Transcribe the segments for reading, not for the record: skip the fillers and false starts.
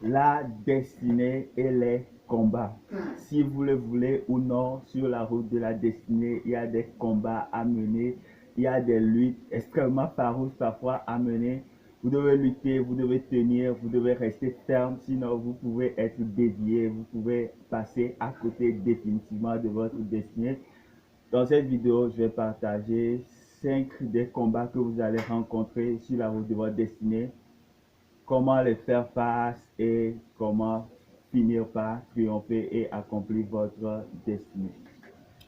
la destinée et les combats. Si vous le voulez ou non, sur la route de la destinée, il y a des combats à mener, il y a des luttes extrêmement farouches parfois à mener. Vous devez lutter, vous devez tenir, vous devez rester ferme, sinon vous pouvez être dévié, vous pouvez passer à côté définitivement de votre destinée. Dans cette vidéo, je vais partager 5 des combats que vous allez rencontrer sur la route de votre destinée, comment les faire face et comment finir par triompher et accomplir votre destinée.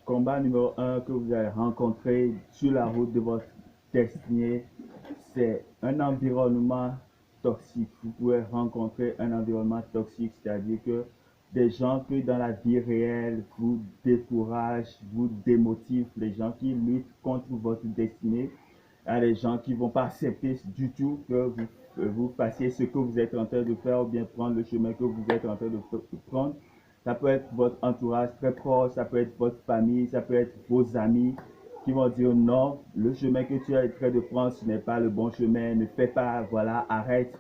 Combat numéro 1 que vous allez rencontrer sur la route de votre destinée, c'est un environnement toxique. Vous pouvez rencontrer un environnement toxique, c'est-à-dire que des gens que dans la vie réelle vous découragent, vous démotivent, les gens qui luttent contre votre destinée. Il y a des gens qui ne vont pas accepter du tout que vous fassiez ce que vous êtes en train de faire ou bien prendre le chemin que vous êtes en train de prendre. Ça peut être votre entourage très proche, ça peut être votre famille, ça peut être vos amis qui vont dire non, le chemin que tu es en train de prendre, ce n'est pas le bon chemin, ne fais pas, voilà, arrête.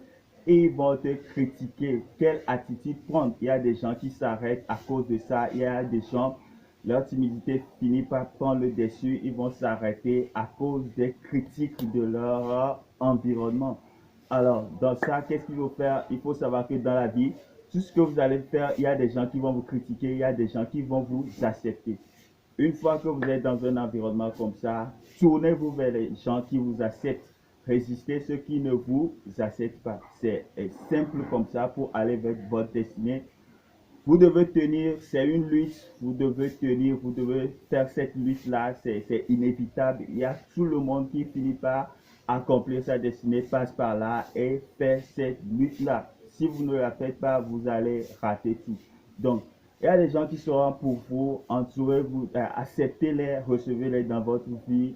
Et ils vont te critiquer. Quelle attitude prendre? Il y a des gens qui s'arrêtent à cause de ça. Il y a des gens, leur timidité finit par prendre le dessus. Ils vont s'arrêter à cause des critiques de leur environnement. Alors, dans ça, qu'est-ce qu'il faut faire? Il faut savoir que dans la vie, tout ce que vous allez faire, il y a des gens qui vont vous critiquer, il y a des gens qui vont vous accepter. Une fois que vous êtes dans un environnement comme ça, tournez-vous vers les gens qui vous acceptent. Résistez ceux qui ne vous acceptent pas. C'est simple comme ça pour aller vers votre destinée. Vous devez tenir, c'est une lutte, vous devez tenir, vous devez faire cette lutte-là, c'est inévitable. Il y a tout le monde qui finit par accomplir sa destinée, passe par là et fait cette lutte-là. Si vous ne la faites pas, vous allez rater tout. Donc, il y a des gens qui seront pour vous, entourez-vous, acceptez-les, recevez-les dans votre vie,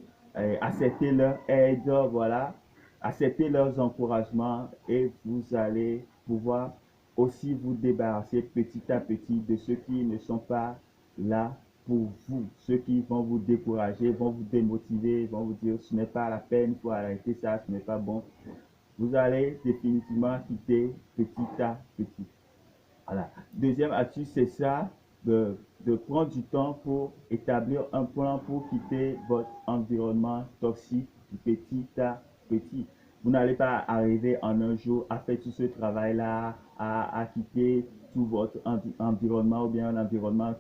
acceptez leur aide, voilà, acceptez leurs encouragements et vous allez pouvoir aussi vous débarrasser petit à petit de ceux qui ne sont pas là pour vous. Ceux qui vont vous décourager, vont vous démotiver, vont vous dire ce n'est pas la peine, il faut arrêter ça, ce n'est pas bon. Vous allez définitivement quitter petit à petit. Voilà. Deuxième astuce, c'est ça, de prendre du temps pour établir un plan pour quitter votre environnement toxique petit à petit. Vous n'allez pas arriver en un jour à faire tout ce travail-là, à quitter tout votre environnement ou bien un environnement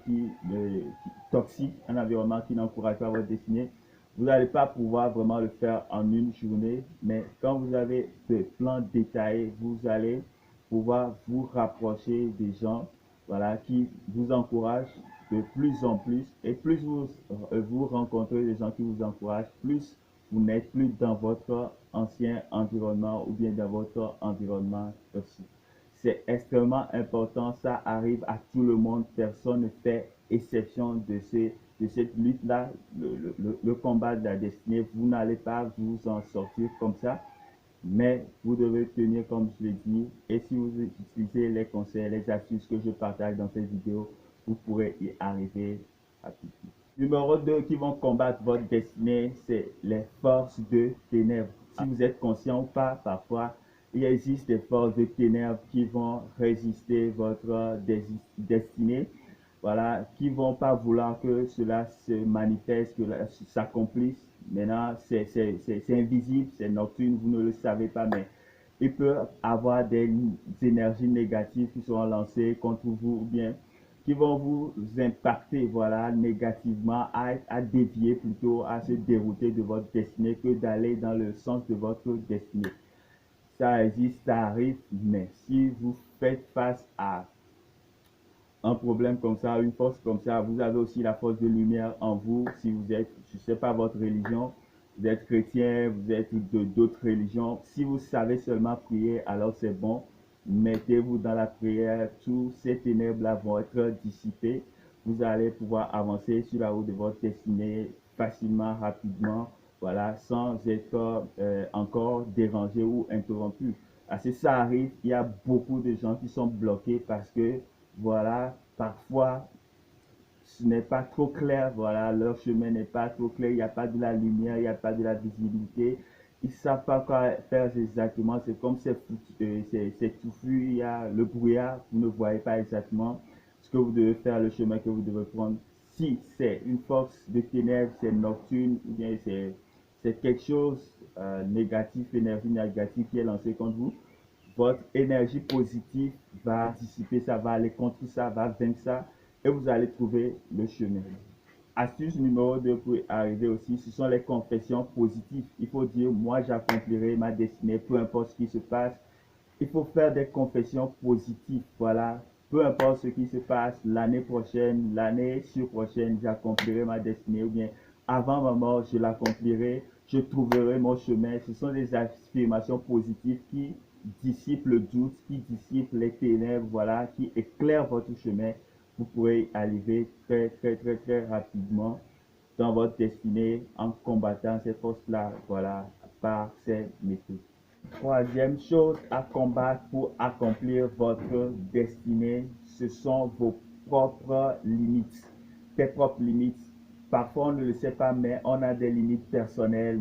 toxique, un environnement qui n'encourage pas votre destinée. Vous n'allez pas pouvoir vraiment le faire en une journée, mais quand vous avez ce plan détaillé, vous allez pouvoir vous rapprocher des gens, voilà, qui vous encouragent de plus en plus. Et plus vous rencontrez des gens qui vous encouragent, plus vous n'êtes plus dans votre ancien environnement ou bien dans votre environnement toxique. C'est extrêmement important, ça arrive à tout le monde, personne ne fait exception de cette lutte-là, le combat de la destinée. Vous n'allez pas vous en sortir comme ça, mais vous devez tenir comme je l'ai dit. Et si vous utilisez les conseils, les astuces que je partage dans cette vidéo, vous pourrez y arriver rapidement. Numéro 2 qui vont combattre votre destinée, c'est les forces de ténèbres. Si vous êtes conscient ou pas, parfois, il existe des forces de ténèbres qui vont résister votre destinée, voilà, qui ne vont pas vouloir que cela se manifeste, que cela s'accomplisse. Maintenant, c'est invisible, c'est nocturne, vous ne le savez pas, mais il peut avoir des énergies négatives qui seront lancées contre vous ou bien qui vont vous impacter, voilà, négativement, à dévier plutôt, à se dérouter de votre destinée que d'aller dans le sens de votre destinée. Ça existe, ça arrive, mais si vous faites face à un problème comme ça, une force comme ça, vous avez aussi la force de lumière en vous. Si vous êtes, je ne sais pas votre religion, vous êtes chrétien, vous êtes d'autres religions. Si vous savez seulement prier, alors c'est bon. Mettez-vous dans la prière, tous ces ténèbres-là vont être dissipées. Vous allez pouvoir avancer sur la route de votre destinée facilement, rapidement, voilà, sans être encore dérangé ou interrompu. Parce que ça arrive, il y a beaucoup de gens qui sont bloqués parce que voilà, parfois ce n'est pas trop clair, voilà, leur chemin n'est pas trop clair, il n'y a pas de la lumière, il n'y a pas de la visibilité, ils ne savent pas quoi faire exactement. C'est comme c'est touffu, il y a le brouillard, vous ne voyez pas exactement ce que vous devez faire, le chemin que vous devez prendre. Si c'est une force de ténèbres, c'est nocturne, ou bien c'est quelque chose négatif, énergie négative qui est lancée contre vous, votre énergie positive va dissiper ça, va aller contre ça, va vaincre ça, et vous allez trouver le chemin. Astuce numéro 2 pour y arriver aussi, ce sont les confessions positives. Il faut dire, moi j'accomplirai ma destinée, peu importe ce qui se passe. Il faut faire des confessions positives, voilà. Peu importe ce qui se passe, l'année prochaine, l'année sur prochaine, j'accomplirai ma destinée, ou bien avant ma mort, je l'accomplirai, je trouverai mon chemin. Ce sont des affirmations positives qui dissipent le doute, qui dissipent les ténèbres, voilà, qui éclairent votre chemin. Vous pourrez arriver très rapidement dans votre destinée en combattant ces forces-là, voilà, par ces méthodes. Troisième chose à combattre pour accomplir votre destinée, ce sont vos propres limites. Tes propres limites. Parfois, on ne le sait pas, mais on a des limites personnelles.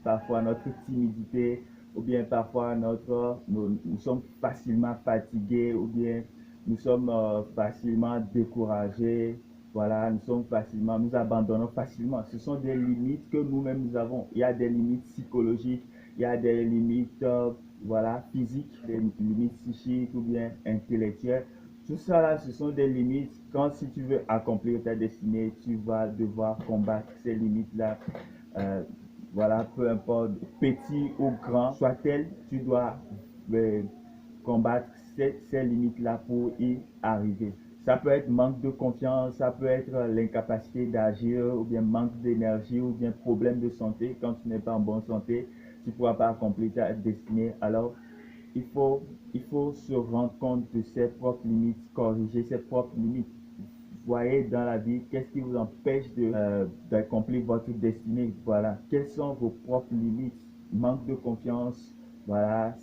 Parfois, notre timidité, ou bien parfois, nous sommes facilement fatigués, ou bien nous sommes facilement découragés. Voilà, nous abandonnons facilement. Ce sont des limites que nous-mêmes nous avons. Il y a des limites psychologiques, il y a des limites voilà, physiques, des limites psychiques ou bien intellectuelles. Tout ça là, ce sont des limites. Quand si tu veux accomplir ta destinée, tu vas devoir combattre ces limites-là. Voilà, peu importe, petit ou grand soit-elle, tu dois combattre ces limites-là pour y arriver. Ça peut être manque de confiance, ça peut être l'incapacité d'agir, ou bien manque d'énergie, ou bien problème de santé. Quand tu n'es pas en bonne santé, tu ne pourras pas accomplir ta destinée. Alors, il faut, il faut se rendre compte de ses propres limites, corriger ses propres limites. Voyez dans la vie qu'est-ce qui vous empêche d'accomplir votre destinée. Voilà. Quelles sont vos propres limites? Manque de confiance. Voilà.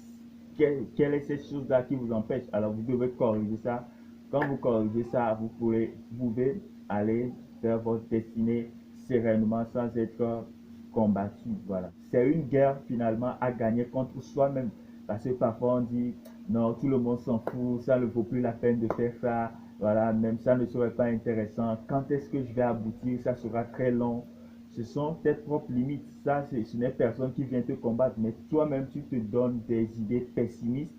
Quelle est cette chose-là qui vous empêche? Alors, vous devez corriger ça. Quand vous corrigez ça, vous pouvez aller vers votre destinée sereinement sans être combattu. Voilà. C'est une guerre finalement à gagner contre soi-même. Parce que parfois on dit, non, tout le monde s'en fout, ça ne vaut plus la peine de faire ça. Voilà, même ça ne serait pas intéressant. Quand est-ce que je vais aboutir? Ça sera très long. Ce sont tes propres limites. Ça, ce n'est personne qui vient te combattre, mais toi-même, tu te donnes des idées pessimistes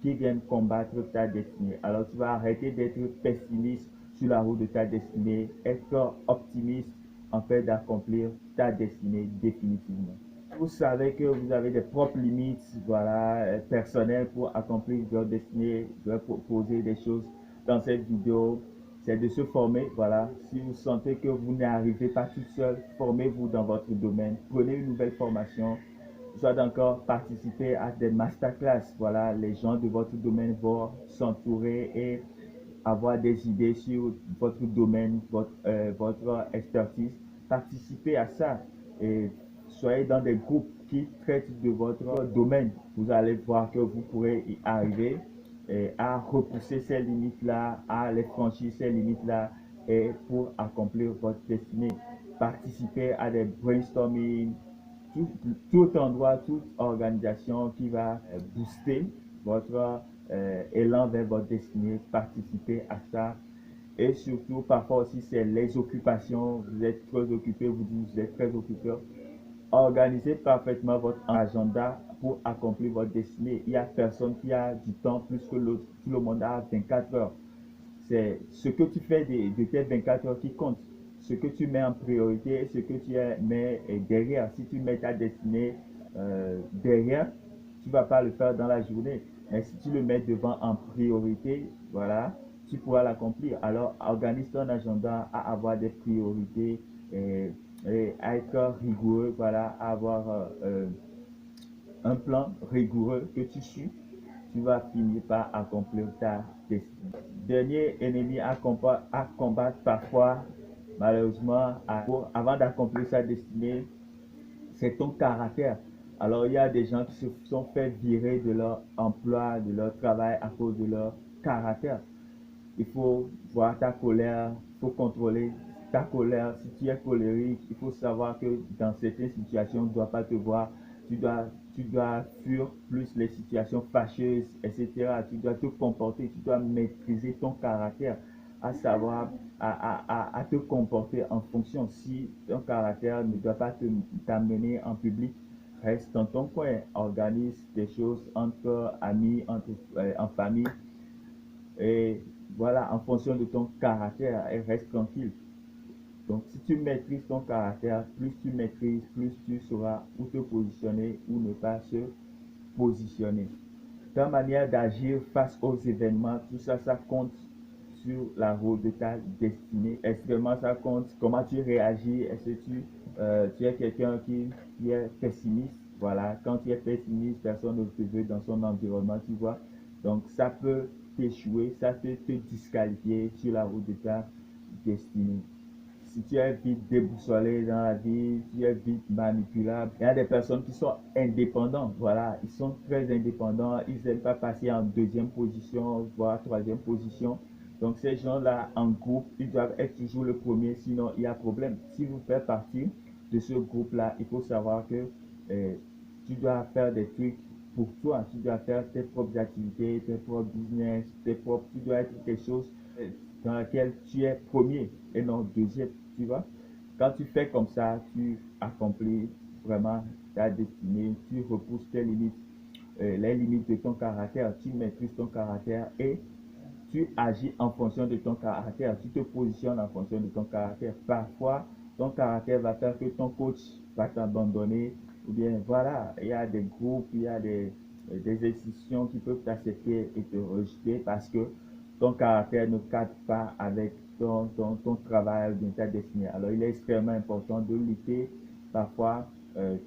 qui viennent combattre ta destinée. Alors, tu vas arrêter d'être pessimiste sur la route de ta destinée, être optimiste en fait d'accomplir ta destinée définitivement. Vous savez que vous avez des propres limites, voilà, personnelles pour accomplir votre destinée. Je vais proposer des choses dans cette vidéo, c'est de se former, voilà. Si vous sentez que vous n'arrivez pas tout seul, formez-vous dans votre domaine. Prenez une nouvelle formation, soit encore participer à des masterclass, voilà. Les gens de votre domaine vont s'entourer et avoir des idées sur votre domaine, votre expertise. Participez à ça et soyez dans des groupes qui traitent de votre domaine. Vous allez voir que vous pourrez y arriver à repousser ces limites-là, à les franchir ces limites-là et pour accomplir votre destinée. Participez à des brainstorming, tout endroit, toute organisation qui va booster votre élan vers votre destinée, participez à ça. Et surtout, parfois aussi, c'est les occupations. Vous êtes très occupé, vous dites vous êtes très occupé. Organisez parfaitement votre agenda pour accomplir votre destinée. Il n'y a personne qui a du temps plus que l'autre. Tout le monde a 24 heures. C'est ce que tu fais de tes 24 heures qui compte. Ce que tu mets en priorité, ce que tu mets derrière. Si tu mets ta destinée derrière, tu ne vas pas le faire dans la journée. Mais si tu le mets devant en priorité, voilà, tu pourras l'accomplir. Alors, organise ton agenda à avoir des priorités et à être rigoureux, voilà, à avoir un plan rigoureux que tu suis. Tu vas finir par accomplir ta destinée. Dernier ennemi à combattre parfois, malheureusement, avant d'accomplir sa destinée, c'est ton caractère. Alors, il y a des gens qui se sont fait virer de leur emploi, de leur travail à cause de leur caractère. Il faut voir ta colère, il faut contrôler ta colère. Si tu es colérique, il faut savoir que dans certaines situations, on ne doit pas te voir. tu dois fuir plus les situations fâcheuses, etc. Tu dois te comporter, tu dois maîtriser ton caractère, à savoir à te comporter en fonction. Si ton caractère ne doit pas t'amener en public, reste dans ton coin, organise des choses entre amis, en famille, et voilà, en fonction de ton caractère, et reste tranquille. Donc, si tu maîtrises ton caractère, plus tu maîtrises, plus tu sauras où te positionner ou ne pas se positionner. Ta manière d'agir face aux événements, tout ça, ça compte sur la route de ta destinée. Extrêmement, ça compte comment tu réagis. Est-ce que tu es quelqu'un qui est pessimiste? Voilà, quand tu es pessimiste, personne ne te veut dans son environnement, tu vois. Donc, ça peut t'échouer, ça peut te disqualifier sur la route de ta destinée. Si tu es vite déboussolé dans la vie, tu es vite manipulable. Il y a des personnes qui sont indépendantes, voilà, ils sont très indépendants, ils n'aiment pas passer en deuxième position, voire troisième position. Donc ces gens-là, en groupe, ils doivent être toujours le premier, sinon il y a problème. Si vous faites partie de ce groupe-là, il faut savoir que tu dois faire des trucs pour toi, tu dois faire tes propres activités, tes propres business, tu dois être quelque chose dans laquelle tu es premier et non deuxième, tu vois. Quand tu fais comme ça, tu accomplis vraiment ta destinée, tu repousses tes limites, les limites de ton caractère, tu maîtrises ton caractère et tu agis en fonction de ton caractère, tu te positionnes en fonction de ton caractère. Parfois, ton caractère va faire que ton coach va t'abandonner, ou bien voilà, il y a des groupes, il y a des institutions qui peuvent t'accepter et te rejeter parce que ton caractère ne cadre pas avec ton travail ou bien ta destinée. Alors, il est extrêmement important de lutter parfois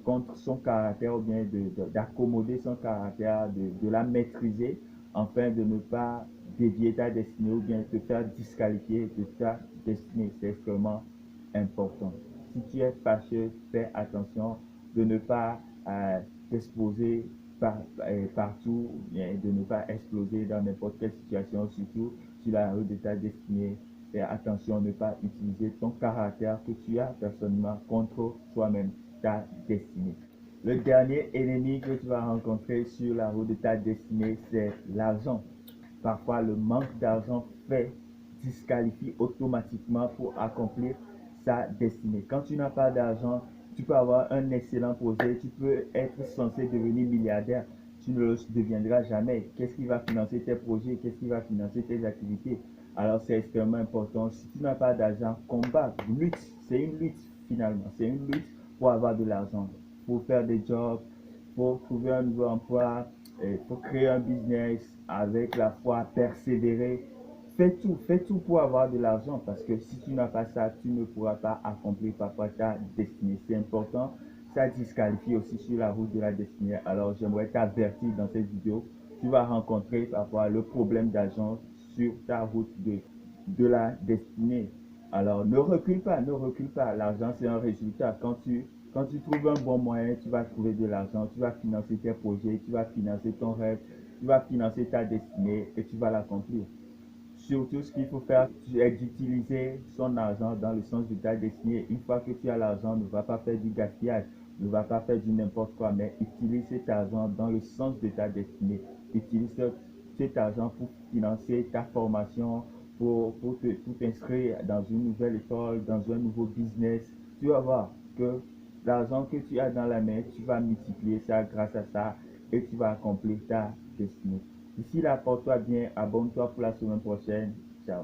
contre son caractère ou bien d'accommoder son caractère, de la maîtriser afin de ne pas dévier ta destinée ou bien te faire disqualifier de ta destinée. C'est extrêmement important. Si tu es fâcheux, fais attention de ne pas t'exposer partout, et de ne pas exploser dans n'importe quelle situation, surtout sur la route de ta destinée. Fais attention de ne pas utiliser ton caractère que tu as personnellement contre toi-même, ta destinée. Le dernier ennemi que tu vas rencontrer sur la route de ta destinée, c'est l'argent. Parfois, le manque d'argent disqualifie automatiquement pour accomplir sa destinée. Quand tu n'as pas d'argent, tu peux avoir un excellent projet, tu peux être censé devenir milliardaire, tu ne le deviendras jamais. Qu'est-ce qui va financer tes projets? Qu'est-ce qui va financer tes activités? Alors c'est extrêmement important. Si tu n'as pas d'argent, combat, lutte. C'est une lutte finalement. C'est une lutte pour avoir de l'argent, pour faire des jobs, pour trouver un nouveau emploi, pour créer un business avec la foi, persévérer. Fais tout pour avoir de l'argent parce que si tu n'as pas ça, tu ne pourras pas accomplir parfois ta destinée. C'est important. Ça disqualifie aussi sur la route de la destinée. Alors j'aimerais t'avertir dans cette vidéo. Tu vas rencontrer parfois le problème d'argent sur ta route de la destinée. Alors ne recule pas, ne recule pas. L'argent c'est un résultat. Quand tu trouves un bon moyen, tu vas trouver de l'argent, tu vas financer tes projets, tu vas financer ton rêve, tu vas financer ta destinée et tu vas l'accomplir. Surtout, ce qu'il faut faire, c'est d'utiliser son argent dans le sens de ta destinée. Une fois que tu as l'argent, ne va pas faire du gaspillage, ne va pas faire du n'importe quoi, mais utilise cet argent dans le sens de ta destinée. Utilise cet argent pour financer ta formation, pour t'inscrire dans une nouvelle école, dans un nouveau business. Tu vas voir que l'argent que tu as dans la main, tu vas multiplier ça grâce à ça et tu vas accomplir ta destinée. D'ici là, porte-toi bien, abonne-toi pour la semaine prochaine. Ciao.